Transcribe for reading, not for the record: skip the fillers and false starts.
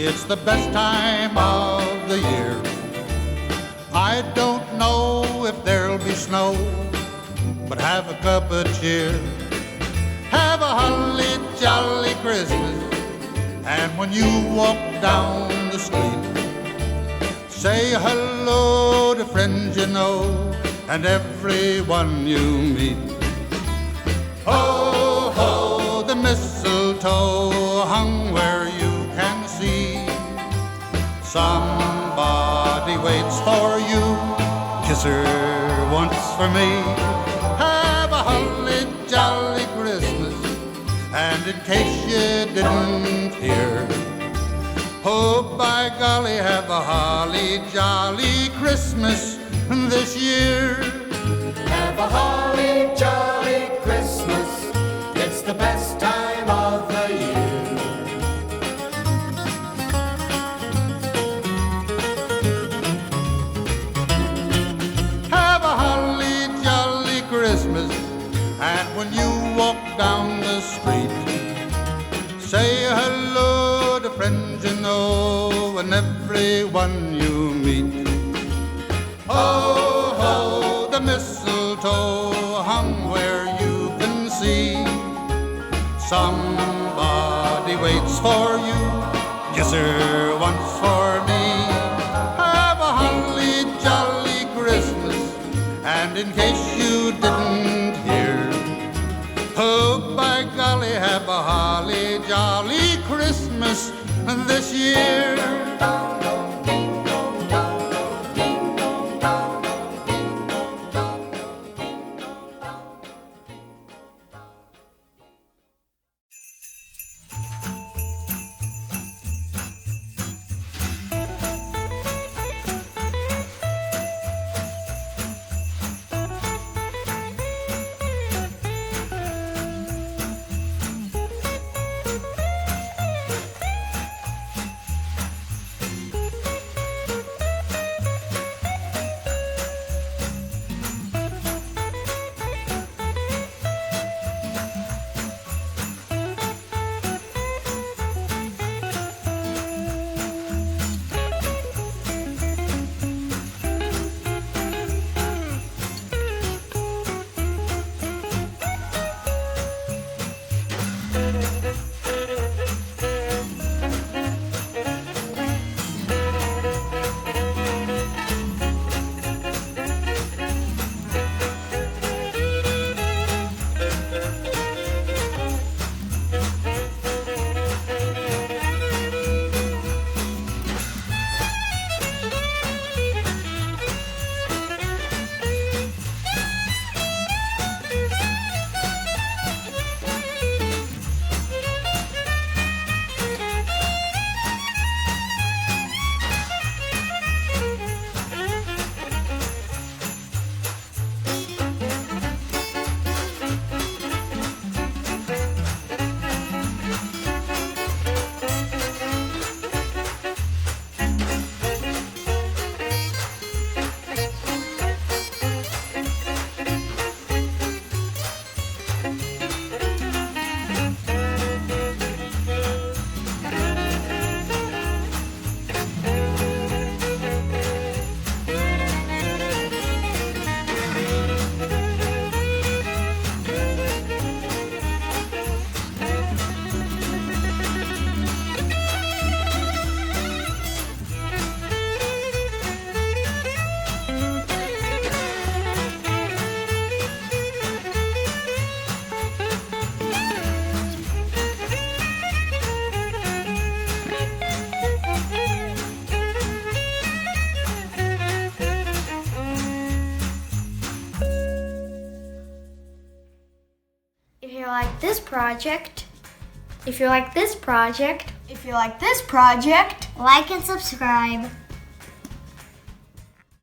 It's the best time of the year. I don't know if there'll be snow, but have a cup of cheer. Have a holly jolly Christmas, and when you walk down the street, say hello to friends you know and everyone you meet. Ho, ho, the mistletoe hung where you can see. Somebody waits for you, kiss her once for me. Have a holly jolly Christmas, and in case you didn't hear, oh, by golly, have a holly jolly Christmas this year. Have a holly jolly Christmas, it's the best time of the year. Have a holly jolly Christmas, and when you walk down the street, say hello to friends you know and everyone you meet. Ho, ho, the mistletoe hung where you can see. Somebody waits for you, kiss her once for me. Have a holly jolly Christmas, and in case you didn't hear, oh, by golly, have a holly jolly Christmas this year. If you like this project, if you like this project, If you like this project, like and subscribe.